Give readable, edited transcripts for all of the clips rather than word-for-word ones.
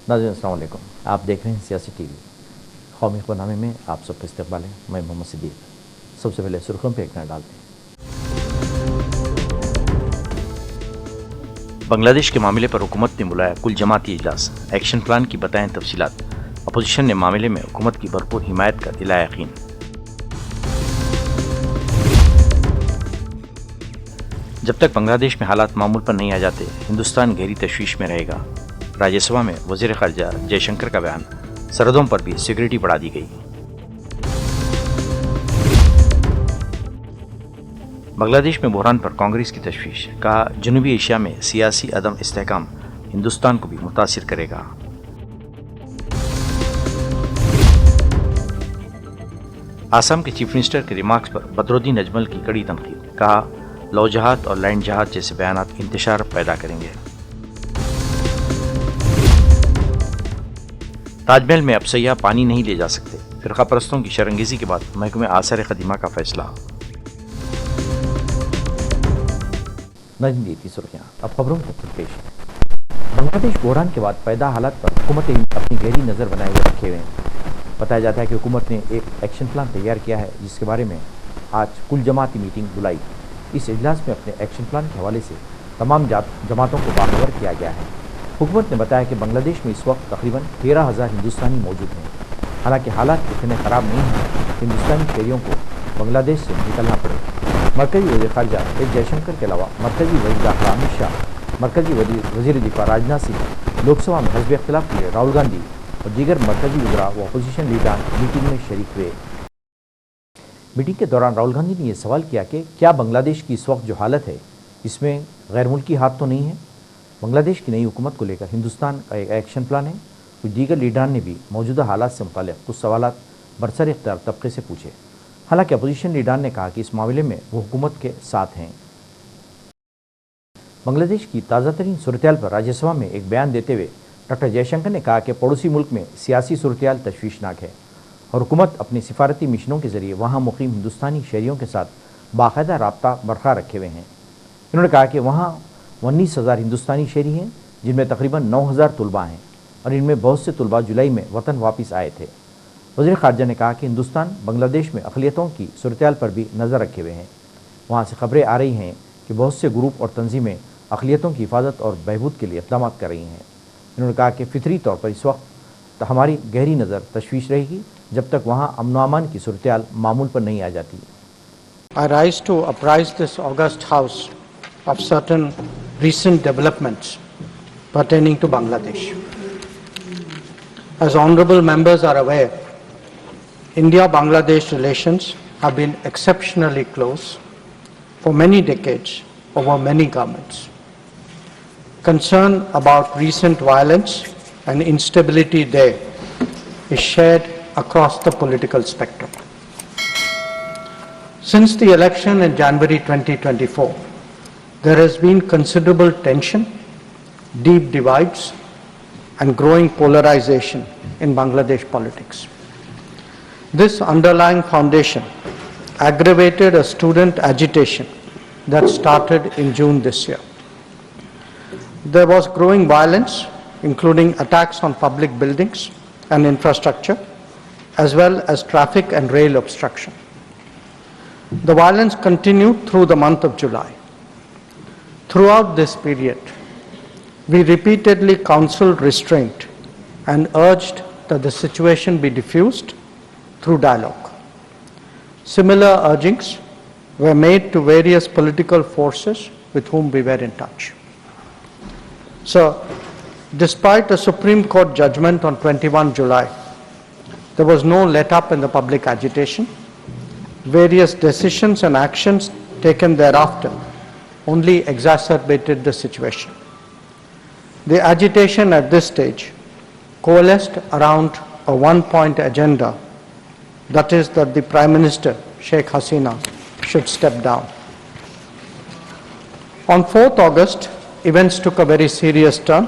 नाज़रीन अस्सलाम वालेकुम। आप देख रहे हैं सियासी टीवी। कौमी ख़बरनामे में आप सबका इस्तकबाल है। मैं मोहम्मद सिद्दीक। सबसे पहले सुर्खियों पर एक नज़र डालते हैं। बांग्लादेश के मामले पर हुकूमत ने बुलाया कुल जमाती इजलास, एक्शन प्लान की बताएं तफसीलात। अपोजिशन ने मामले में हुकूमत की भरपूर हिमायत का दिलाया यकीन। जब तक बांग्लादेश में हालात मामूल पर नहीं आ जाते, हिंदुस्तान गहरी तशवीश में रहेगा। राज्यसभा में वज़ीर ख़ारजा जयशंकर का बयान, सरहदों पर भी सिक्योरिटी बढ़ा दी गई। बांग्लादेश में बहरान पर कांग्रेस की तशवीश, कहा जनूबी एशिया में सियासी अदम इस्तेहकाम हिंदुस्तान को भी मुतासिर करेगा। आसाम के चीफ मिनिस्टर के रिमार्क्स पर बदरुद्दीन अजमल की कड़ी तनकीद, कहा लौ जहाज और लैंड जहाज जैसे बयानात इंतशार पैदा करेंगे। ताजमहल में अब सयाह पानी नहीं ले जा सकते, फिरका परस्तों की शरंगेजी के बाद महकमे आसार क़दीमा का फैसला। नजम थी सुर्खियां, अब खबरों को खुद पेश है। बांग्लादेश बहरान के बाद पैदा हालात पर हुकूमत अपनी गहरी नज़र बनाए हुए रखे हुए हैं। बताया जाता है कि हुकूमत ने एक एक्शन प्लान तैयार किया है, जिसके बारे में आज कुल जमाती मीटिंग बुलाई। इस इजलास में अपने एक्शन प्लान के हवाले से तमाम जमातों को बाखबर किया गया है। हुकूमत ने बताया कि बांग्लादेश में इस वक्त तकरीबन 13,000 हिंदुस्तानी मौजूद हैं। हालांकि हालात इतने ख़राब नहीं हैं कि हिंदुस्तानी शहरियों को बांग्लादेश से निकलना पड़े। मरकजी वज़ीर ख़ारजा एस जयशंकर के अलावा मरकजी वज़ीर दाखिला अमित शाह, मरकजी वज़ीर दिफा राजनाथ सिंह, लोकसभा में हिज़्ब इख्तिलाफ के लिए राहुल गांधी और दीगर मरकजी वज़रा व अपोजिशन लीडर मीटिंग में शरीक हुए। मीटिंग के दौरान राहुल गांधी ने यह सवाल किया कि क्या बांग्लादेश की इस वक्त जो हालत है, इसमें गैर मुल्की हाथ तो नहीं है। बांग्लादेश की नई हुकूमत को लेकर हिंदुस्तान का एक एक्शन प्लान है। कुछ दीगर लीडरान ने भी मौजूदा हालात से मुताल्लिक़ कुछ सवालात बरसर इख्तियार तबके से पूछे। हालांकि अपोजिशन लीडर ने कहा कि इस मामले में वो हुकूमत के साथ हैं। बांग्लादेश की ताज़ा तरीन सूरत-ए-हाल पर राज्यसभा में एक बयान देते हुए डॉक्टर जयशंकर ने कहा कि पड़ोसी मुल्क में सियासी सूरत-ए-हाल तशवीशनाक है और हुकूमत अपने सिफारती मिशनों के जरिए वहाँ मुकीम हिंदुस्तानी शहरियों के साथ बाकायदा राब्ता बरकरार रखे हुए हैं। इन्होंने कहा कि वहाँ 19,000 हिंदुस्तानी शहरी हैं, जिनमें तकरीबन 9,000 तलबा हैं और इनमें बहुत से तलबा जुलाई में वतन वापस आए थे। वज़ीर ख़ारजा ने कहा कि हिंदुस्तान बांग्लादेश में अक़लियतों की सूरत-ए-हाल पर भी नज़र रखे हुए हैं। वहाँ से खबरें आ रही हैं कि बहुत से ग्रुप और तंजीमें अक़लियतों की हिफाजत और बहबूद के लिए इक़दाम कर रही हैं। इन्होंने कहा कि फितरी तौर पर इस वक्त हमारी गहरी नज़र तशवीश रहेगी जब तक वहाँ अमन अमान की सूरत-ए-हाल मामूल पर नहीं आ जाती। I rise to apprise this august House of certain recent developments pertaining to Bangladesh. As honorable members are aware, India-Bangladesh relations have been exceptionally close for many decades over many governments. Concern about recent violence and instability there is shared across the political spectrum. Since the election in January 2024, there has been considerable tension, deep divides, and growing polarization in Bangladesh politics. This underlying foundation aggravated a student agitation that started in June this year. There was growing violence, including attacks on public buildings and infrastructure, as well as traffic and rail obstruction. The violence continued through the month of July. Throughout this period, we repeatedly counseled restraint and urged that the situation be diffused through dialogue. Similar urgings were made to various political forces with whom we were in touch. So, despite a Supreme Court judgment on 21 July, there was no let-up in the public agitation. Various decisions and actions taken thereafter only exacerbated the situation. The agitation at this stage coalesced around a one-point agenda, that is that the Prime Minister, Sheikh Hasina, should step down. On 4th August, events took a very serious turn.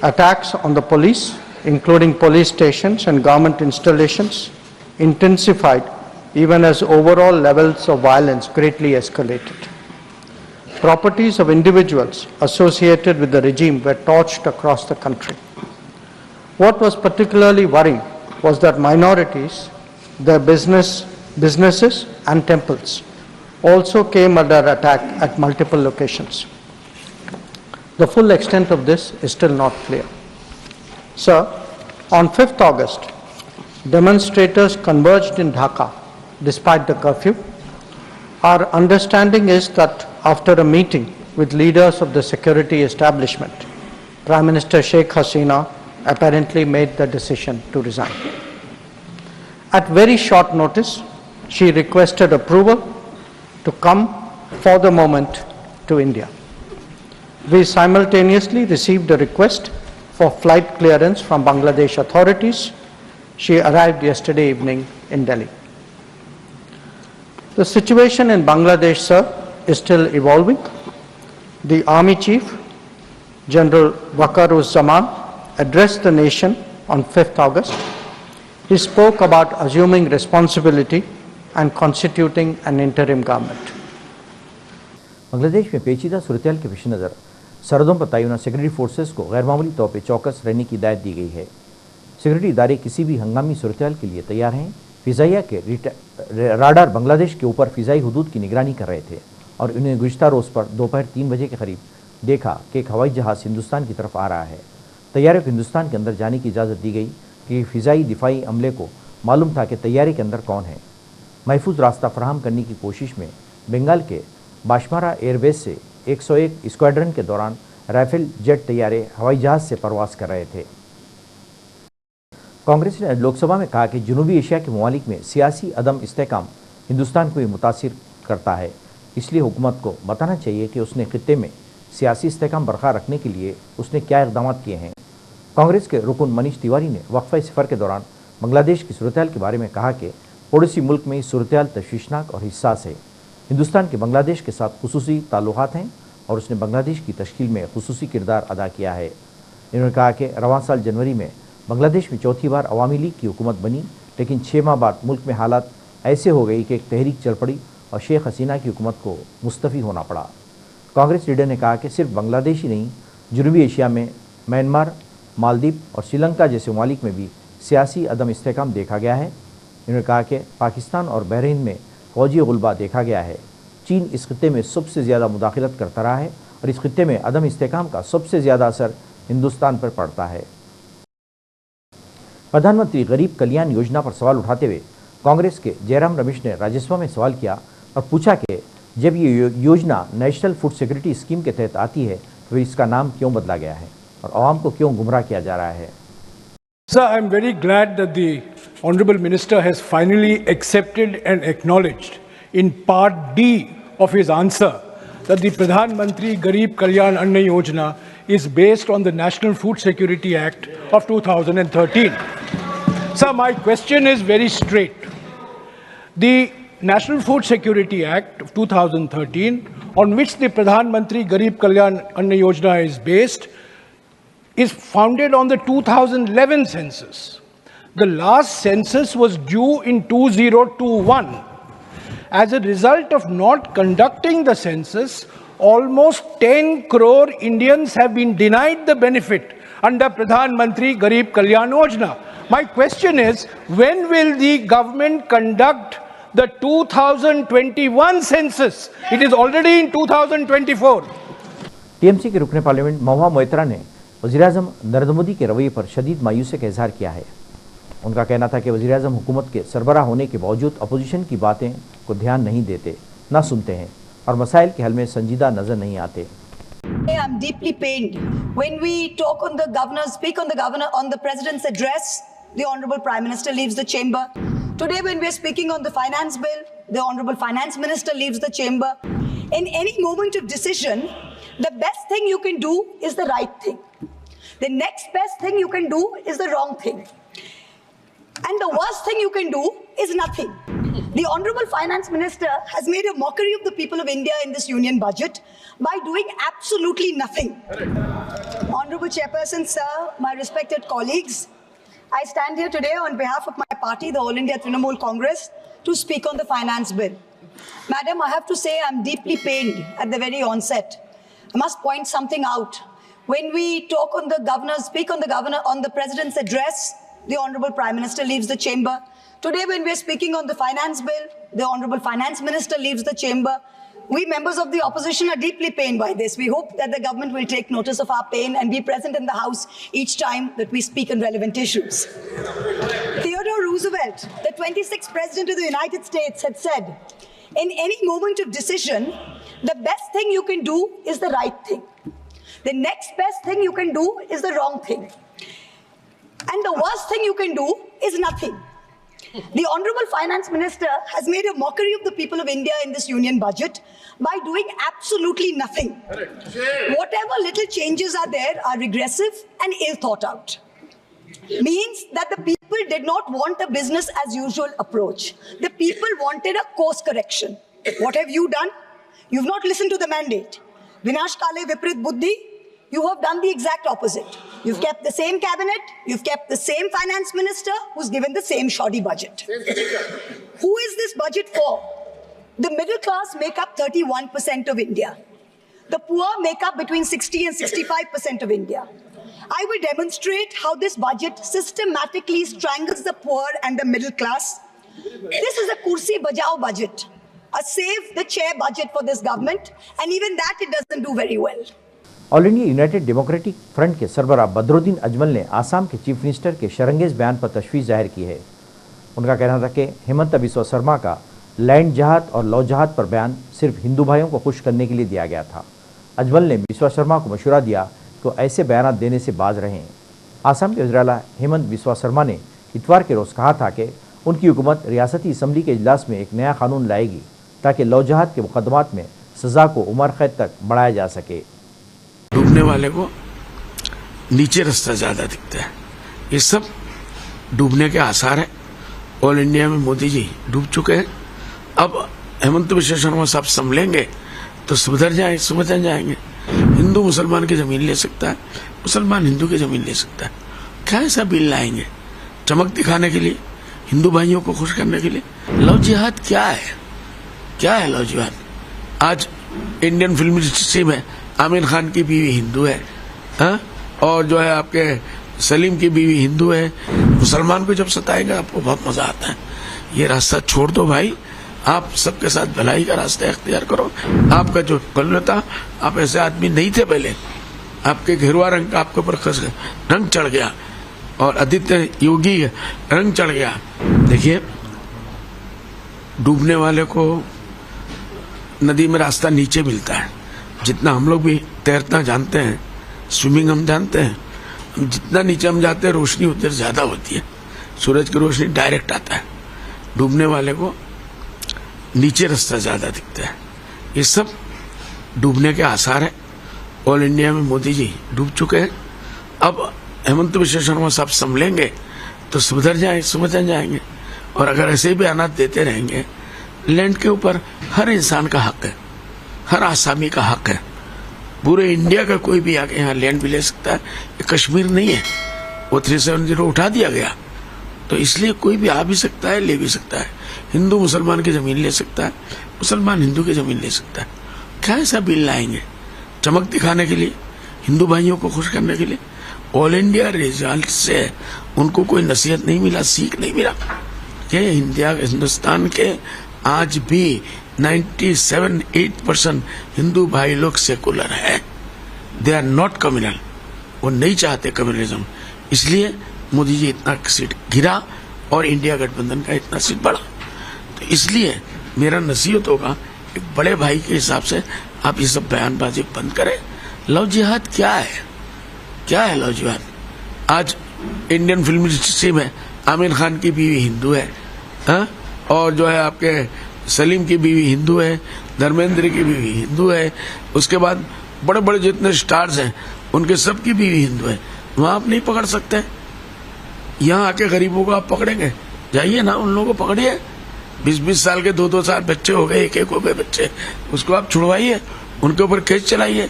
Attacks on the police, including police stations and government installations, intensified even as overall levels of violence greatly escalated. Properties of individuals associated with the regime were torched across the country. What was particularly worrying was that minorities, their businesses and temples also came under attack at multiple locations. The full extent of this is still not clear. Sir, on 5th August, demonstrators converged in Dhaka despite the curfew. Our understanding is that after a meeting with leaders of the security establishment, Prime Minister Sheikh Hasina apparently made the decision to resign. At very short notice, she requested approval to come for the moment to India. We simultaneously received a request for flight clearance from Bangladesh authorities. She arrived yesterday evening in Delhi. The situation in Bangladesh, sir, is still evolving. The Army Chief, General Waqar-uz-Zaman, addressed the nation on 5th August. He spoke about assuming responsibility and constituting an interim government. Bangladesh में पेचीदा सूरत-ए-हाल के पेश नज़र सरहदों पर तैनात security forces को गैर मामूली तौर पर चौकस रहने की हिदायत दी गई है। सिक्योरिटी इदारे किसी भी हंगामी सूरत-ए-हाल के लिए तैयार हैं। फ़िज़ाइया के राडार बांग्लादेश के ऊपर फ़िज़ाई हुदूद की निगरानी कर रहे थे और उन्हें गुज़िश्ता रोज़ पर दोपहर 3 बजे के करीब देखा कि एक हवाई जहाज़ हिंदुस्तान की तरफ आ रहा है। तैयारे को हिंदुस्तान के अंदर जाने की इजाज़त दी गई कि फ़िज़ाई दिफाई अमले को मालूम था कि तैयारे के अंदर कौन है। महफूज रास्ता फराहम करने की कोशिश में बंगाल के बाशमारा एयरबेस से 101 स्क्वाड्रन के दौरान राइफल जेट तैयारे हवाई जहाज़ से परवास कर रहे थे। कांग्रेस ने लोकसभा में कहा कि जनूबी एशिया के ममालिक में सियासी अदम इस्तेहकाम हिंदुस्तान को भी मुतासिर करता है, इसलिए हुकूमत को बताना चाहिए कि उसने खित्ते में सियासी इस्तेहकाम बरकरार रखने के लिए उसने क्या इक़दाम किए हैं। कांग्रेस के रुकन मनीष तिवारी ने वक्फा सफ़र के दौरान बांग्लादेश की सूरत-ए-हाल के बारे में कहा कि पड़ोसी मुल्क में सूरत-ए-हाल तशवीशनाक और हिस्सास है। हिंदुस्तान के बांग्लादेश के साथ खुसूसी ताल्लुकात हैं और उसने बांग्लादेश की तश्कील में खुसूसी किरदार अदा किया है। इन्होंने कहा कि रवां साल जनवरी में बांग्लादेश में चौथी बार अवामी लीग की हुकूमत बनी, लेकिन 6 माह बाद मुल्क में हालात ऐसे हो गई कि एक तहरीक चल पड़ी और शेख हसीना की हुकूमत को मुस्तफ़ी होना पड़ा। कांग्रेस लीडर ने कहा कि सिर्फ बांग्लादेश ही नहीं, जनूबी एशिया में म्यांमार, मालदीव और श्रीलंका जैसे ममालिक में भी सियासी अदम इस्तेहकाम देखा गया है। इन्होंने कहा कि पाकिस्तान और बहरीन में फ़ौजी गुलबा देखा गया है। चीन इस खित्ते में सबसे ज़्यादा मुदाखलत करता रहा है और इस खित्ते में अदम इस्तेहकाम का सबसे ज़्यादा असर हिंदुस्तान पर पड़ता है। प्रधानमंत्री गरीब कल्याण योजना पर सवाल उठाते हुए कांग्रेस के जयराम रमेश ने राज्यसभा में सवाल किया और पूछा कि जब ये योजना नेशनल फूड सिक्योरिटी स्कीम के तहत आती है तो इसका नाम क्यों बदला गया है और आवाम को क्यों गुमराह किया जा रहा है। Sir, I am very glad that the Honourable Minister has finally accepted and acknowledged in part D of his answer that the Pradhan Mantri Garib Kalyan Anna Yojana is based on the National Food Security Act of 2013. Sir, my question is very straight. The National Food Security Act of 2013, on which the Pradhan Mantri Garib Kalyan Anna Yojana is based, is founded on the 2011 census. The last census was due in 2021. As a result of not conducting the census, almost 10 crore Indians have been denied the benefit under Pradhan Mantri Garib Kalyan Yojana. My question is, when will the government conduct the 2021 census? It is already in 2024. TMC के रुकने parliament Mahua Moitra ने वज़ीर-ए-आज़म नरेंद्र मोदी के रवैये पर शदीद मायूसी का इजहार किया है। उनका कहना था कि वज़ीर-ए-आज़म हुकूमत के सरबराह होने के बावजूद अपोजिशन की बातें को ध्यान नहीं देते, ना सुनते हैं और मसाइल के हल में संजीदा नजर नहीं आते। I am deeply pained when we talk on the governor, speak on the governor, on the president's address, the Honorable Prime Minister leaves the chamber. Today when we are speaking on the finance bill, the Honorable Finance Minister leaves the chamber. In any moment of decision, the best thing you can do is the right thing. The next best thing you can do is the wrong thing. And the worst thing you can do is nothing. The Honorable Finance Minister has made a mockery of the people of India in this union budget by doing absolutely nothing. Honorable Chairperson, sir, my respected colleagues, I stand here today on behalf of my party, the All India Trinamool Congress, to speak on the finance bill. Madam, I have to say I'm deeply pained at the very onset. I must point something out. When we talk on the governor's, speak on the president's address, the Honorable Prime Minister leaves the chamber. Today, when we're speaking on the finance bill, the Honorable Finance Minister leaves the chamber. We members of the opposition are deeply pained by this. We hope that the government will take notice of our pain and be present in the House each time that we speak on relevant issues. Theodore Roosevelt, the 26th President of the United States, had said, in any moment of decision, the best thing you can do is the right thing. The next best thing you can do is the wrong thing. And the worst thing you can do is nothing. The Honorable Finance Minister has made a mockery of the people of India in this union budget by doing absolutely nothing. Whatever little changes are there are regressive and ill thought out. Means that the people did not want a business as usual approach. The people wanted a course correction. What have you done? You've not listened to the mandate. Vinash Kale Viprit Buddhi, you have done the exact opposite. You've kept the same cabinet, you've kept the same finance minister who's given the same shoddy budget. Who is this budget for? The middle class make up 31% of India. The poor make up between 60 and 65% of India. I will demonstrate how this budget systematically strangles the poor and the middle class. This is a kursi bajao budget, a save the chair budget for this government, and even that it doesn't do very well. All India United democratic front के सरबराह बदरुद्दीन अजमल ने आसाम के chief minister के शरंगेज बयान पर तशवीश जाहिर की है। उनका कहना था कि हेमंत बिस्वा शर्मा का लैंड जहाद और लौ जहाद पर बयान सिर्फ हिंदू भाइयों को खुश करने के लिए दिया गया था। अजमल ने बिस्वा शर्मा को मशवरा दिया तो ऐसे बयान देने से बाज रहें। आसाम के वज़ीर-ए-आला हेमंत बिस्वा शर्मा ने इतवार के रोज़ कहा था कि उनकी हुकूमत रियासती असम्बली के इजलास में एक नया कानून लाएगी ताकि लौ जहाद के मुकदमात में सज़ा को उम्र कैद तक बढ़ाया जा सके। डूबने वाले को नीचे रास्ता ज्यादा दिखता है। ये सब डूबने के आसार है। ऑल इंडिया में मोदी जी डूब चुके हैं। अब हेमंत बिस्वा शर्मा साहब संभलेंगे तो सुधर जाएंगे। हिंदू मुसलमान की जमीन ले सकता है, मुसलमान हिंदू की जमीन ले सकता है। क्या ऐसा बिल लाएंगे चमक दिखाने के लिए, हिंदू भाइयों को खुश करने के लिए? लव जिहाद क्या है लव जिहाद? आज इंडियन फिल्म इंडस्ट्री में आमिर खान की बीवी हिंदू है, हा? और जो है आपके सलीम की बीवी हिंदू है। मुसलमान को जब सताएगा आपको बहुत मजा आता है। ये रास्ता छोड़ दो भाई, आप सबके साथ भलाई का रास्ता इख्तियार करो। आपका जो कल था, आप ऐसे आदमी नहीं थे पहले। आपके घेरुआ रंग का आपके ऊपर रंग चढ़ गया और आदित्य योगी रंग चढ़ गया। देखिए, डूबने वाले को नदी में रास्ता नीचे मिलता है। जितना हम लोग भी तैरना जानते हैं, स्विमिंग हम जानते हैं, जितना नीचे हम जाते हैं रोशनी उधर ज्यादा होती है। सूरज की रोशनी डायरेक्ट आता है। डूबने वाले को नीचे रास्ता ज्यादा दिखता है। ये सब डूबने के आसार है। ऑल इंडिया में मोदी जी डूब चुके हैं। अब हेमंत बिस्वा शर्मा साहब संभलेंगे तो सुधर जाएंगे। और अगर ऐसे ही बयान देते रहेंगे, लैंड के ऊपर हर इंसान का हक है, हर आसामी का हक है। पूरे इंडिया का कोई भी आके यहाँ लैंड भी ले सकता है। ये कश्मीर नहीं है, वो 370 उठा दिया गया, तो इसलिए कोई भी आ भी सकता है, ले भी सकता है। हिंदू मुसलमान की जमीन ले सकता है, मुसलमान हिंदू की जमीन ले सकता है। क्या ऐसा बिल लाएंगे चमक दिखाने के लिए, हिंदू भाइयों को खुश करने के लिए? ऑल इंडिया रिजल्ट से उनको कोई नसीहत नहीं मिला, सीख नहीं मिला कि हिंदुस्तान के आज भी 97-8% हिंदू भाई लोग सेकुलर है। They are not communal. वो नहीं चाहते कम्युनलिज्म, इसलिए मोदी जी इतना सीट गिरा और इंडिया गठबंधन का इतना सीट बढ़ा। तो इसलिए मेरा नसीहत होगा, एक बड़े भाई के हिसाब से आप ये सब बयानबाजी बंद करें। लव जिहाद क्या है लव जिहाद? आज इंडियन फिल्म इंडस्ट्री में आमिर खान की बीवी हिंदू है, हा? और जो है आपके सलीम की बीवी हिंदू है, धर्मेंद्र की बीवी हिंदू है, उसके बाद बड़े बड़े जितने स्टार्स हैं उनके सबकी बीवी हिंदू है। वहां आप नहीं पकड़ सकते। यहाँ आके गरीबों को आप पकड़ेंगे? जाइए ना, उन लोगों को पकड़िए। 20-20 साल के 2-2 साल बच्चे हो गए, एक हो गए बच्चे, उसको आप छुड़वाइए, उनके ऊपर केस चलाइए।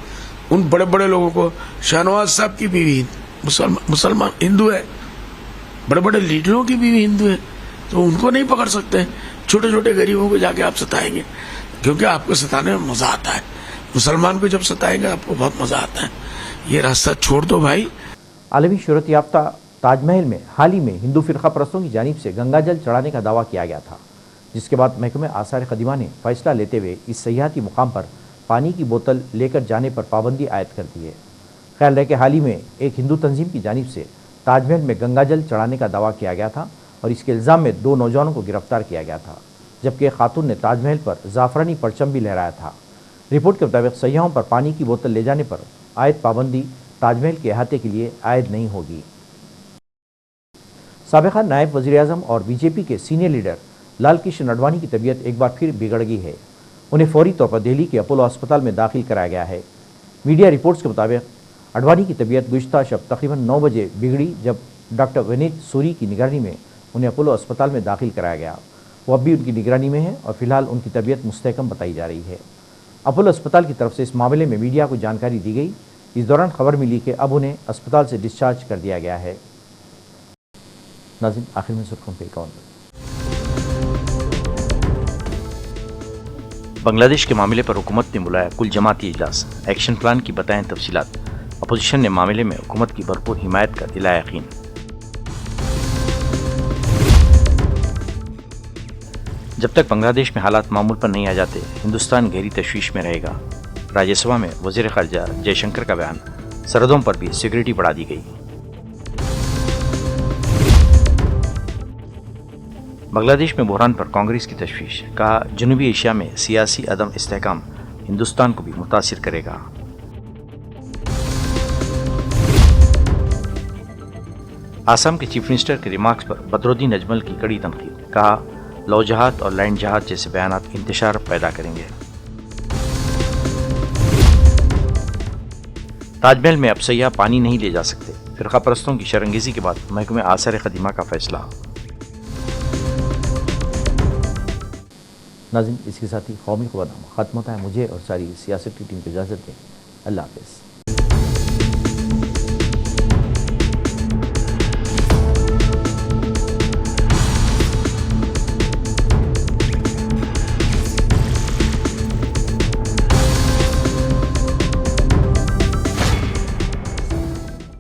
उन बड़े बड़े लोगों को, शाहनवाज साहब की बीवी मुसलमान हिंदू है, बड़े बड़े लीडरों की बीवी हिंदू है, तो उनको नहीं पकड़ सकते। छोटे छोटे गरीबों को जाके आप सताएंगे, क्योंकि आपको सताने में मजा आता है। मुसलमान को जब सताएंगे आपको बहुत मजा आता है। ये रास्ता छोड़ दो भाई। आलमी शोहरत याफ्ता ताजमहल में हाल ही में हिंदू फिरका परस्तों की जानिब से गंगाजल चढ़ाने का दावा किया गया था, जिसके बाद महकमे आसार कदीमा ने फैसला लेते हुए इस सयाहती मुकाम पर पानी की बोतल लेकर जाने पर पाबंदी आयद कर दी है। ख्याल रहे कि हाल ही में एक हिंदू तंजीम की जानिब से ताजमहल में गंगाजल चढ़ाने का दावा किया गया था और इसके इल्ज़ाम में 2 नौजवानों को गिरफ्तार किया गया था, जबकि एक खातून ने ताजमहल पर ज़ाफ़रानी परचम भी लहराया था। रिपोर्ट के मुताबिक सयाहों पर पानी की बोतल ले जाने पर आयद पाबंदी ताजमहल के अहाते के लिए आयद नहीं होगी। साबिक़ा नायब वज़ीर-ए-आज़म और बीजेपी के सीनियर लीडर लाल कृष्ण आडवाणी की तबीयत एक बार फिर बिगड़ गई है। उन्हें फौरी तौर पर दिल्ली के अपोलो अस्पताल में दाखिल कराया गया है। मीडिया रिपोर्ट्स के मुताबिक आडवाणी की तबीयत गुज़िश्ता शब तकरीबन 9 बजे बिगड़ी, जब डॉक्टर विनीत सूरी की निगरानी में उन्हें अपोलो अस्पताल में दाखिल कराया गया। वो अब भी उनकी निगरानी में है और फिलहाल उनकी तबीयत मुस्तहकम बताई जा रही है। अपोलो अस्पताल की तरफ से इस मामले में मीडिया को जानकारी दी गई। इस दौरान खबर मिली कि अब उन्हें अस्पताल से डिस्चार्ज कर दिया गया है। नाज़रीन, आखिर में सुर्खियों पे एक और बांग्लादेश के मामले पर हुकूमत ने बुलाया कुल जमाती इजलास, एक्शन प्लान की बताएं तफसीलात। अपोजिशन ने मामले में हुकूमत की भरपूर हिमायत का दिलाया यकीन। जब तक बांग्लादेश में हालात मामूल पर नहीं आ जाते, हिंदुस्तान गहरी तशवीश में रहेगा। राज्यसभा में वज़ीर ख़ारजा जयशंकर का बयान, सरहदों पर भी सिक्योरिटी बढ़ा दी गई। बांग्लादेश में बहरान पर कांग्रेस की तशवीश, कहा जनूबी एशिया में सियासी अदम इस्तेहकाम हिंदुस्तान को भी मुतासिर करेगा। आसाम के चीफ मिनिस्टर के रिमार्क्स पर बदरुद्दीन अजमल की कड़ी तनकीद, कहा लौ जहाज और लैंड जहाज जैसे बयानात इंतशार पैदा करेंगे। ताजमहल में अब सयाह पानी नहीं ले जा सकते, फिरका परस्तों की शरंगेजी के बाद महकमे आसार कदीमा का फैसला। नाज़रीन, इसके साथ ही कौमी खबरनामा खत्म होता है। मुझे और सारी सियासत की टीम को इजाज़त दें। अल्लाह हाफ़िज़।